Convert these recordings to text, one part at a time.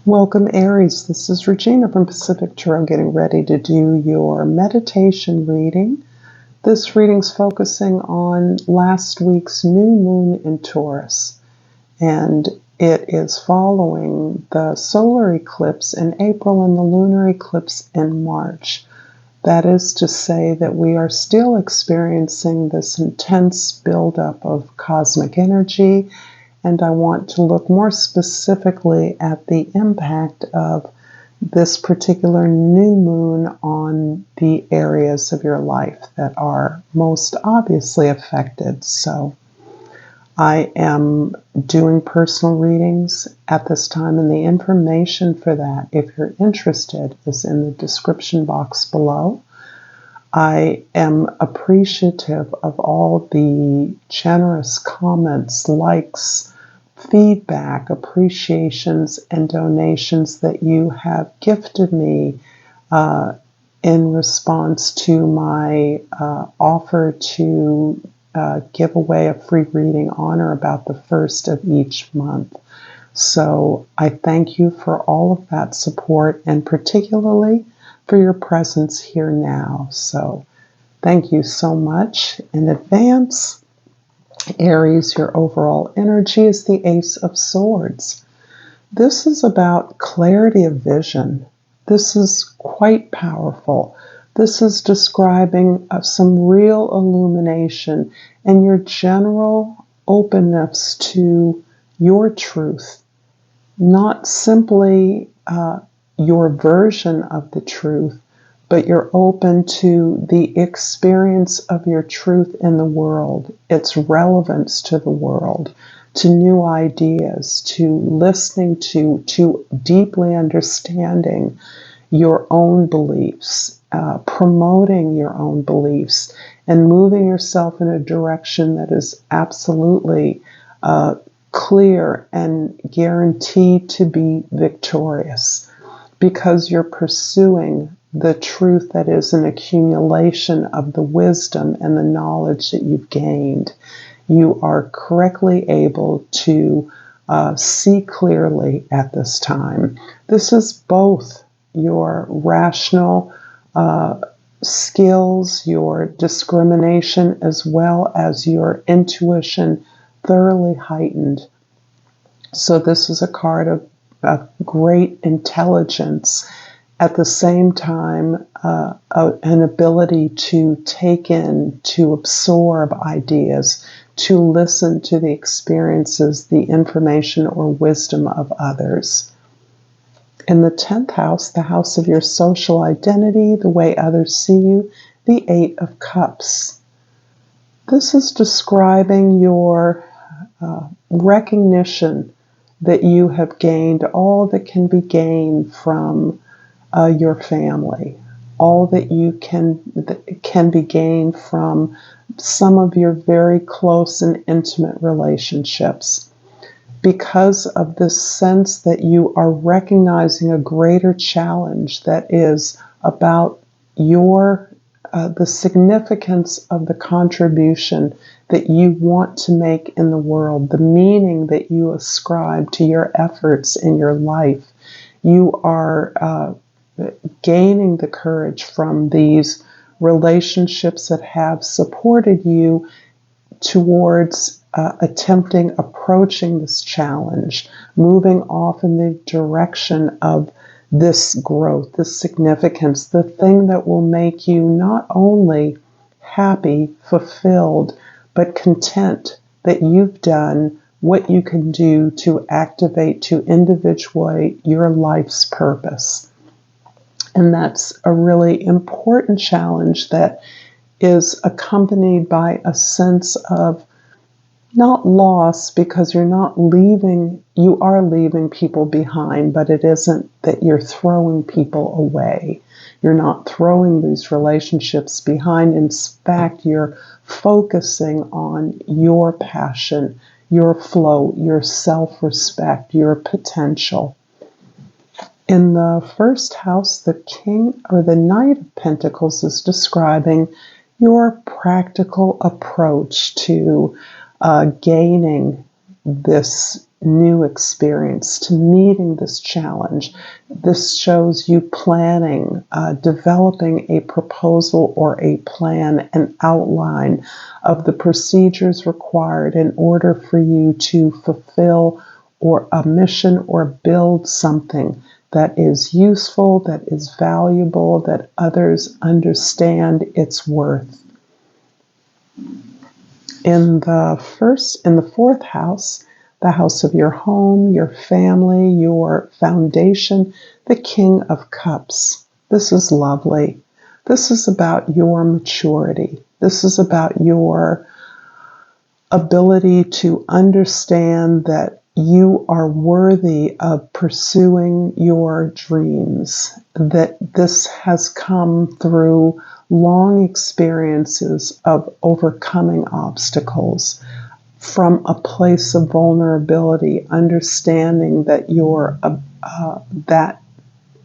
Welcome, Aries. This is Regina from Pacific Tarot getting ready to do your meditation reading. This reading's focusing on last week's new moon in Taurus, and it is following the solar eclipse in April and the lunar eclipse in March. That is to say that we are still experiencing this intense buildup of cosmic energy, and I want to look more specifically at the impact of this particular new moon on the areas of your life that are most obviously affected. So I am doing personal readings at this time, and the information for that, if you're interested, is in the description box below. I am appreciative of all the generous comments, likes, feedback, appreciations, and donations that you have gifted me in response to my offer to give away a free reading on or about the first of each month. So I thank you for all of that support, and particularly for your presence here now. So thank you so much in advance. Aries, your overall energy is the Ace of Swords. This is about clarity of vision. This is quite powerful. This is describing some real illumination and your general openness to your truth, not simply your version of the truth, but you're open to the experience of your truth in the world, its relevance to the world, to new ideas, to listening to deeply understanding your own beliefs, promoting your own beliefs, and moving yourself in a direction that is absolutely clear and guaranteed to be victorious, because you're pursuing the truth that is an accumulation of the wisdom and the knowledge that you've gained. You are correctly able to see clearly at this time. This is both your rational skills, your discrimination, as well as your intuition thoroughly heightened. So this is a card of great intelligence, at the same time an ability to take in, to absorb ideas, to listen to the experiences, the information or wisdom of others. In the 10th house, the house of your social identity, the way others see you, the 8 of Cups. This is describing your recognition that you have gained all that can be gained from your family, all that can be gained from some of your very close and intimate relationships, because of this sense that you are recognizing a greater challenge that is about your the significance of the contribution that you want to make in the world, the meaning that you ascribe to your efforts in your life. You are gaining the courage from these relationships that have supported you towards approaching this challenge, moving off in the direction of this growth, this significance, the thing that will make you not only happy, fulfilled, but content that you've done what you can do to activate, to individuate your life's purpose. And that's a really important challenge that is accompanied by a sense of not loss, because you are leaving people behind, but it isn't that you're throwing people away. You're not throwing these relationships behind. In fact, you're focusing on your passion, your flow, your self-respect, your potential. In the first house, the King or the Knight of Pentacles is describing your practical approach to gaining this new experience, to meeting this challenge. This shows you planning, developing a proposal or a plan, an outline of the procedures required in order for you to fulfill or a mission or build something that is useful, that is valuable, that others understand its worth. In the fourth house, the house of your home, your family, your foundation, the King of Cups. This is lovely. This is about your maturity. This is about your ability to understand that you are worthy of pursuing your dreams, that this has come through long experiences of overcoming obstacles from a place of vulnerability, understanding that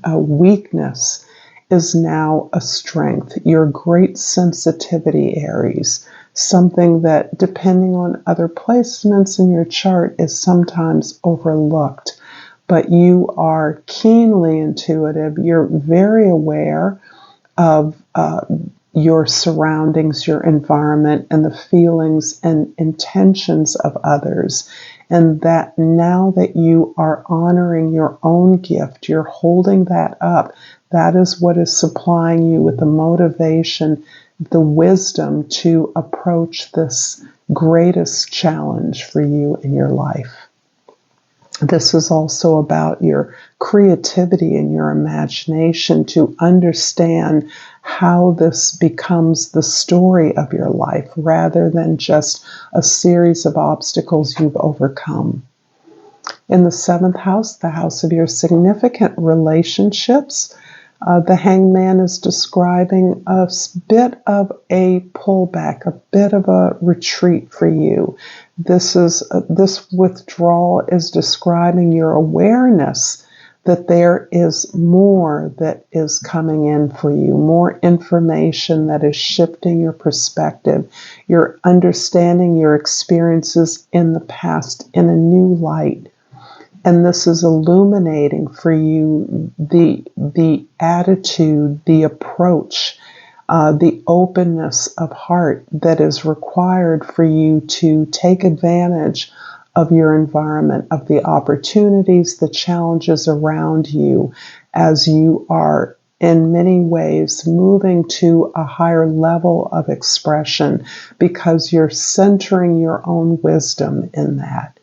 weakness is now a strength. Your great sensitivity, Aries, something that, depending on other placements in your chart, is sometimes overlooked. But you are keenly intuitive. You're very aware of your surroundings, your environment, and the feelings and intentions of others. And that now that you are honoring your own gift, you're holding that up. That is what is supplying you with the motivation, the wisdom to approach this greatest challenge for you in your life. This is also about your creativity and your imagination to understand how this becomes the story of your life rather than just a series of obstacles you've overcome. In the seventh house, the house of your significant relationships, the Hangman is describing a bit of a pullback, a bit of a retreat for you. This withdrawal is describing your awareness that there is more that is coming in for you, more information that is shifting your perspective. You're understanding your experiences in the past in a new light. And this is illuminating for you the attitude, the approach, the openness of heart that is required for you to take advantage of your environment, of the opportunities, the challenges around you as you are in many ways moving to a higher level of expression because you're centering your own wisdom in that.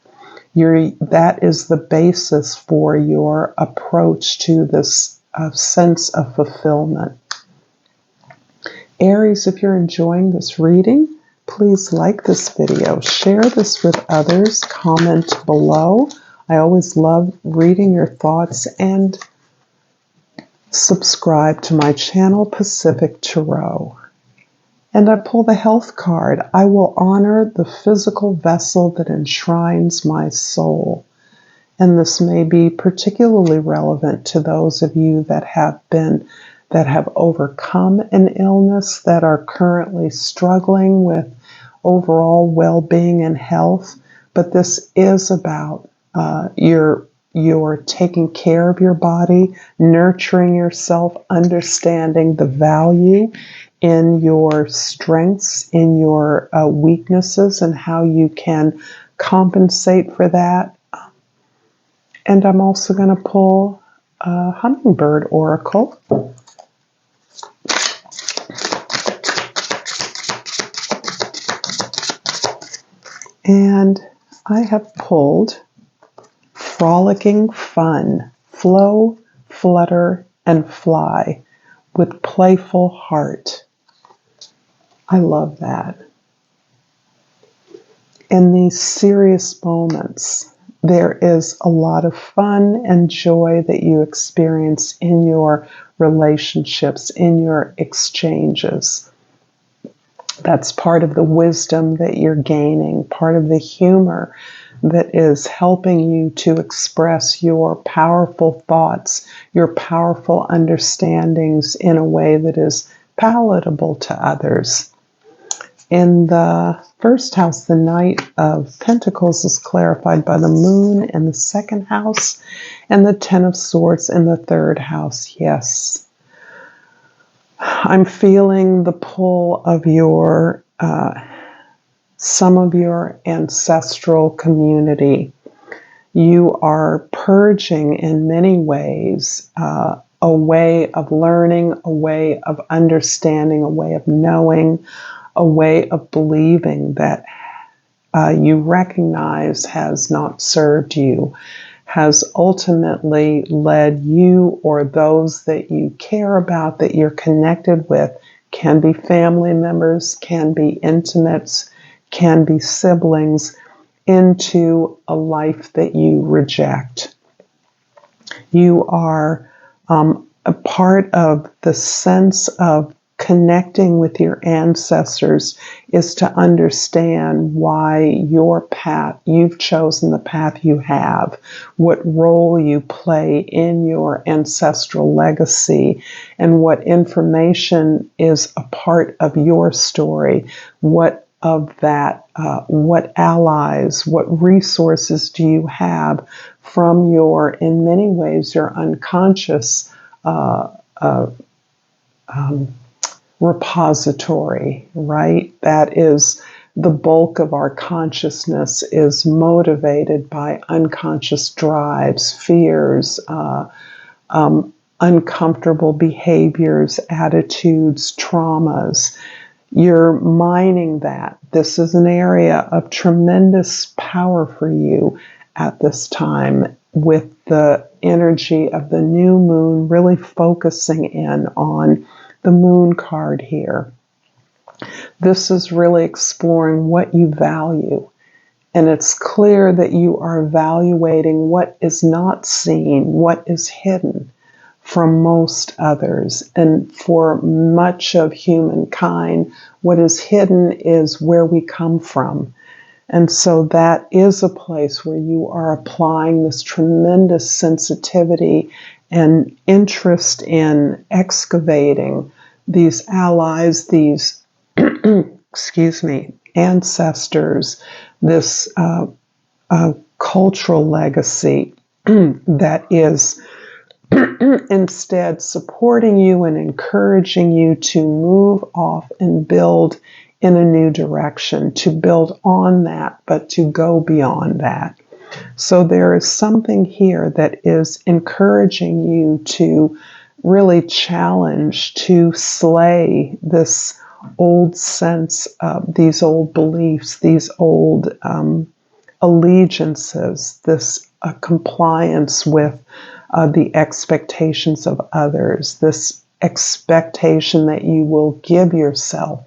That is the basis for your approach to this sense of fulfillment. Aries, if you're enjoying this reading, please like this video, share this with others, comment below. I always love reading your thoughts, and subscribe to my channel, Pacific Tarot. And I pull the health card. I will honor the physical vessel that enshrines my soul. And this may be particularly relevant to those of you that have overcome an illness, that are currently struggling with overall well-being and health. But this is about you're taking care of your body, nurturing yourself, understanding the value in your strengths, in your weaknesses, and how you can compensate for that. And I'm also going to pull a Hummingbird Oracle. And I have pulled Frolicking Fun, Flow, Flutter, and Fly with Playful Heart. I love that. In these serious moments, there is a lot of fun and joy that you experience in your relationships, in your exchanges. That's part of the wisdom that you're gaining, part of the humor that is helping you to express your powerful thoughts, your powerful understandings in a way that is palatable to others. In the first house, the Knight of Pentacles is clarified by the Moon in the second house and the Ten of Swords in the third house. Yes. I'm feeling the pull of your, some of your ancestral community. You are purging in many ways, a way of learning, a way of understanding, a way of knowing, a way of believing that you recognize has not served you, has ultimately led you or those that you care about, that you're connected with, can be family members, can be intimates, can be siblings, into a life that you reject. You are a part of the sense of connecting with your ancestors is to understand why your path, you've chosen the path you have, what role you play in your ancestral legacy, and what information is a part of your story, what of that, what allies, what resources do you have from your, in many ways, your unconscious repository, right? That is the bulk of our consciousness is motivated by unconscious drives, fears, uncomfortable behaviors, attitudes, traumas. You're mining that. This is an area of tremendous power for you at this time, with the energy of the new moon really focusing in on the moon card here. This is really exploring what you value. And it's clear that you are evaluating what is not seen, what is hidden from most others. And for much of humankind, what is hidden is where we come from. And so that is a place where you are applying this tremendous sensitivity and interest in excavating these allies, these, excuse me, ancestors, this cultural legacy that is instead supporting you and encouraging you to move off and build in a new direction, to build on that, but to go beyond that. So there is something here that is encouraging you to really challenge, to slay this old sense of these old beliefs, these old allegiances, this compliance with the expectations of others, this expectation that you will give yourself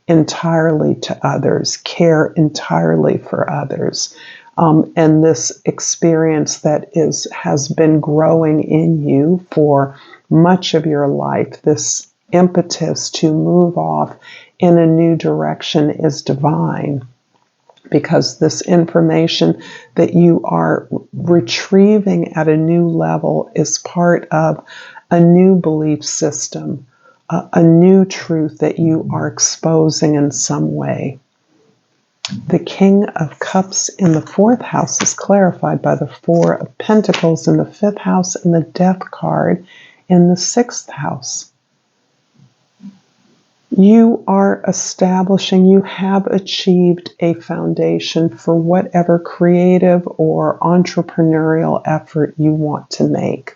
entirely to others, care entirely for others. And this experience that has been growing in you for much of your life, this impetus to move off in a new direction, is divine, because this information that you are retrieving at a new level is part of a new belief system, a new truth that you are exposing in some way. The King of Cups in the fourth house is clarified by the Four of Pentacles in the fifth house and the Death card in the sixth house. You are establishing, you have achieved a foundation for whatever creative or entrepreneurial effort you want to make.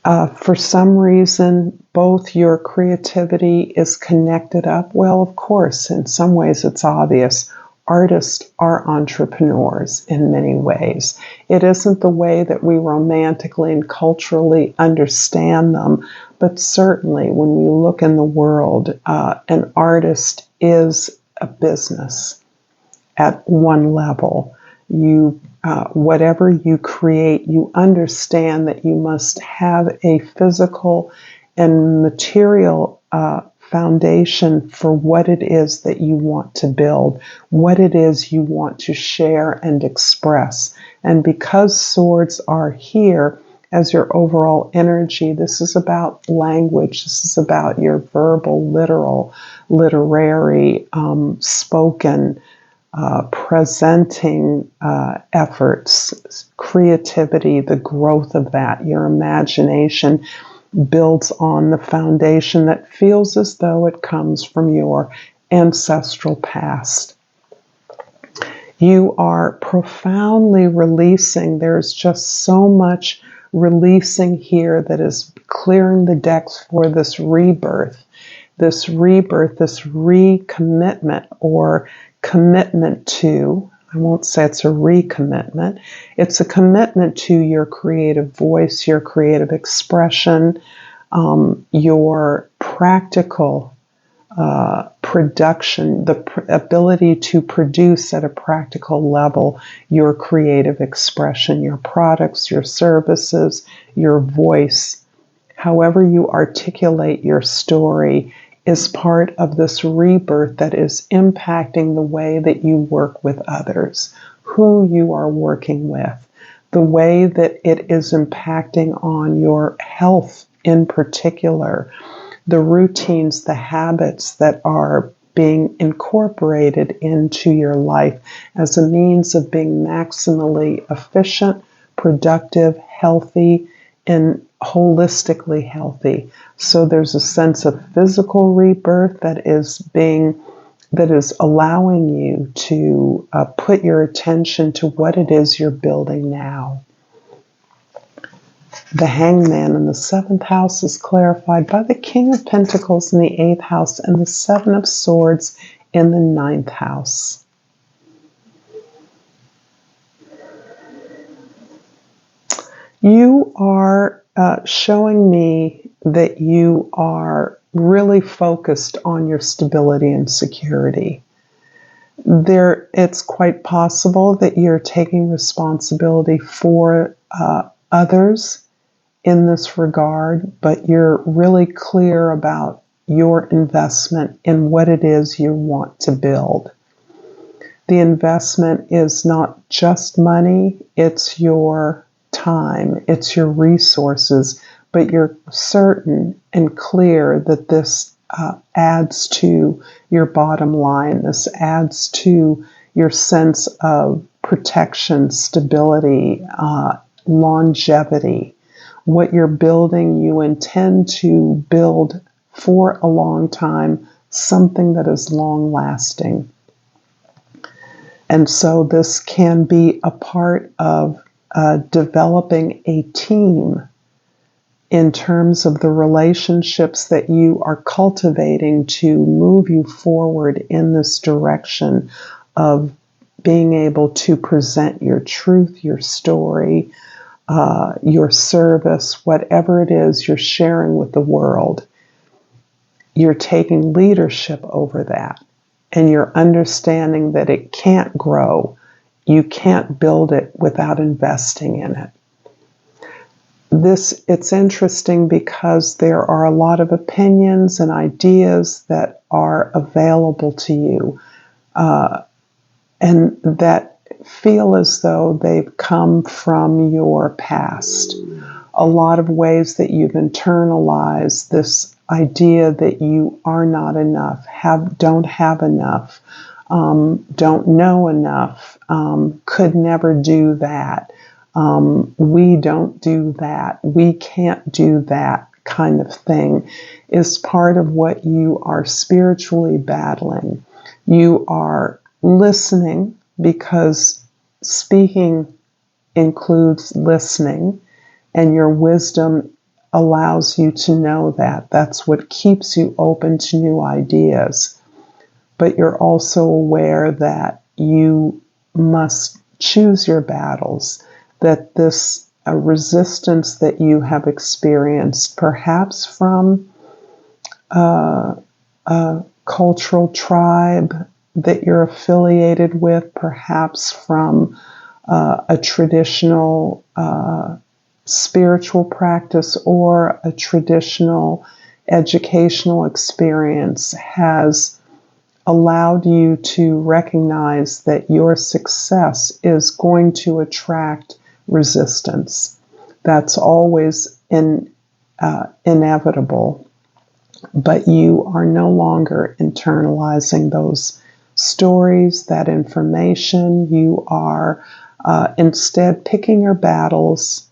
For some reason, both your creativity is connected up. Well, of course, in some ways it's obvious. Artists are entrepreneurs in many ways. It isn't the way that we romantically and culturally understand them, but certainly when we look in the world, an artist is a business at one level. You whatever you create, you understand that you must have a physical and material foundation for what it is that you want to build, what it is you want to share and express. And because swords are here as your overall energy, this is about language. This is about your verbal, literal, literary spoken, presenting efforts, creativity, the growth of that, your imagination builds on the foundation that feels as though it comes from your ancestral past. You are profoundly releasing. There's just so much releasing here that is clearing the decks for this rebirth, this recommitment or commitment to. I won't say it's a recommitment. It's a commitment to your creative voice, your creative expression, your practical production, the ability to produce at a practical level your creative expression, your products, your services, your voice, however you articulate your story is part of this rebirth that is impacting the way that you work with others, who you are working with, the way that it is impacting on your health in particular, the routines, the habits that are being incorporated into your life as a means of being maximally efficient, productive, healthy, and holistically healthy. So there's a sense of physical rebirth that is allowing you to put your attention to what it is you're building now. The Hangman in the 7th house is clarified by the King of Pentacles in the 8th house and the 7 of Swords in the 9th house. You are showing me that you are really focused on your stability and security. It's quite possible that you're taking responsibility for others in this regard, but you're really clear about your investment in what it is you want to build. The investment is not just money, it's your time, it's your resources, but you're certain and clear that this adds to your bottom line. This adds to your sense of protection, stability, longevity. What you're building, you intend to build for a long time, something that is long lasting. And so this can be a part of developing a team in terms of the relationships that you are cultivating to move you forward in this direction of being able to present your truth, your story, your service, whatever it is you're sharing with the world. You're taking leadership over that, and you're understanding that it can't grow. You can't build it without investing in it. It's interesting because there are a lot of opinions and ideas that are available to you, and that feel as though they've come from your past. A lot of ways that you've internalized this idea that you are not enough, don't have enough, don't know enough, could never do that, we don't do that, we can't do that kind of thing is part of what you are spiritually battling. You are listening, because speaking includes listening, and your wisdom allows you to know that. That's what keeps you open to new ideas. But you're also aware that you must choose your battles, that this resistance that you have experienced, perhaps from a cultural tribe that you're affiliated with, perhaps from a traditional spiritual practice or a traditional educational experience, has allowed you to recognize that your success is going to attract resistance. That's always inevitable. but you are no longer internalizing those stories, that information. You are instead picking your battles,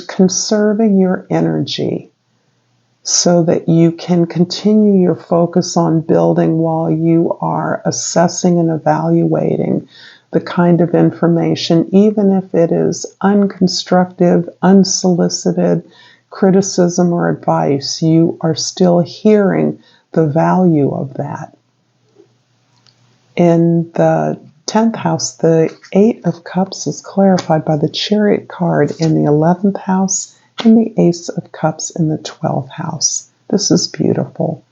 conserving your energy so that you can continue your focus on building while you are assessing and evaluating the kind of information, even if it is unconstructive, unsolicited criticism or advice. You are still hearing the value of that. In the 10th house, the Eight of Cups is clarified by the Chariot card in the 11th house and the Ace of Cups in the 12th house. This is beautiful.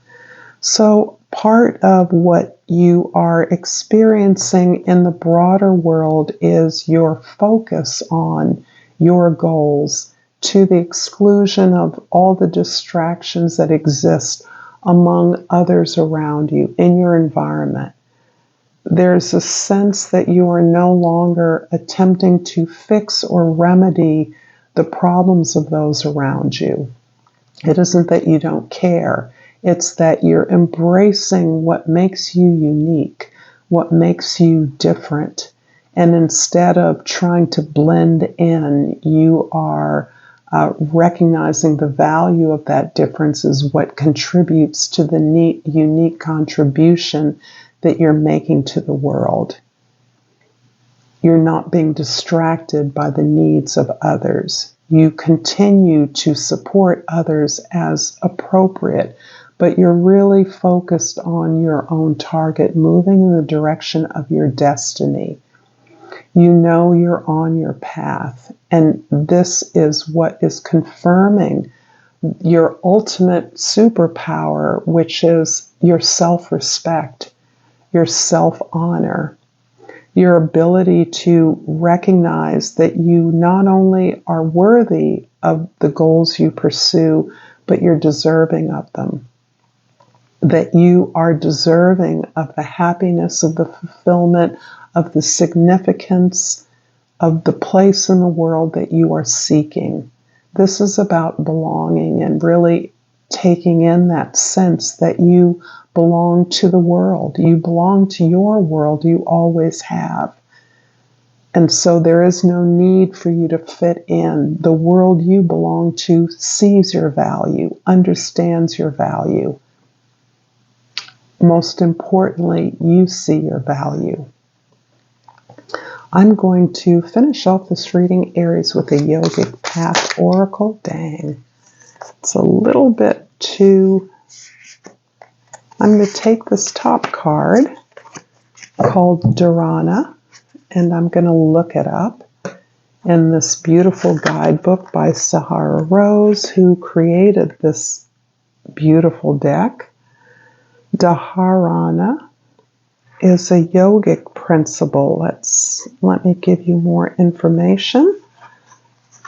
So part of what you are experiencing in the broader world is your focus on your goals to the exclusion of all the distractions that exist among others around you in your environment. There's a sense that you are no longer attempting to fix or remedy the problems of those around you. It isn't that you don't care. It's that you're embracing what makes you unique, what makes you different. And instead of trying to blend in, you are recognizing the value of that difference is what contributes to the unique contribution that you're making to the world. You're not being distracted by the needs of others. You continue to support others as appropriate, but you're really focused on your own target, moving in the direction of your destiny. You know you're on your path, and this is what is confirming your ultimate superpower, which is your self-respect, your self-honor, your ability to recognize that you not only are worthy of the goals you pursue, but you're deserving of them. That you are deserving of the happiness, of the fulfillment, of the significance, of the place in the world that you are seeking. This is about belonging and really taking in that sense that you belong to the world. You belong to your world. You always have. And so there is no need for you to fit in. The world you belong to sees your value, understands your value. Most importantly, you see your value. I'm going to finish off this reading, Aries, with a Yogic Path Oracle. Dang. It's a little bit too... I'm going to take this top card called Dharana, and I'm going to look it up in this beautiful guidebook by Sahara Rose, who created this beautiful deck. Dharana is a yogic principle. Let me give you more information.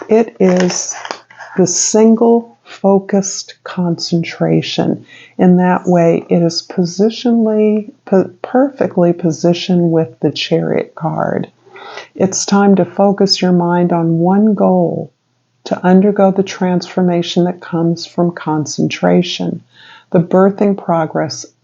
It is the single focused concentration. In that way, it is perfectly positioned with the Chariot card. It's time to focus your mind on one goal, to undergo the transformation that comes from concentration. The birthing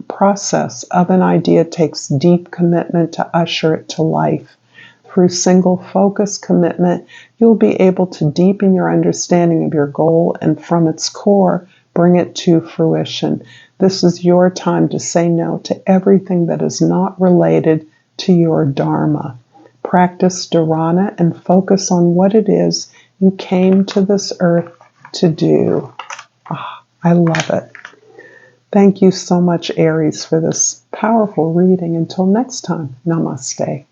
process of an idea takes deep commitment to usher it to life. Through single focus commitment, you'll be able to deepen your understanding of your goal and from its core, bring it to fruition. This is your time to say no to everything that is not related to your Dharma. Practice Dharana and focus on what it is you came to this earth to do. I love it. Thank you so much, Aries, for this powerful reading. Until next time, Namaste.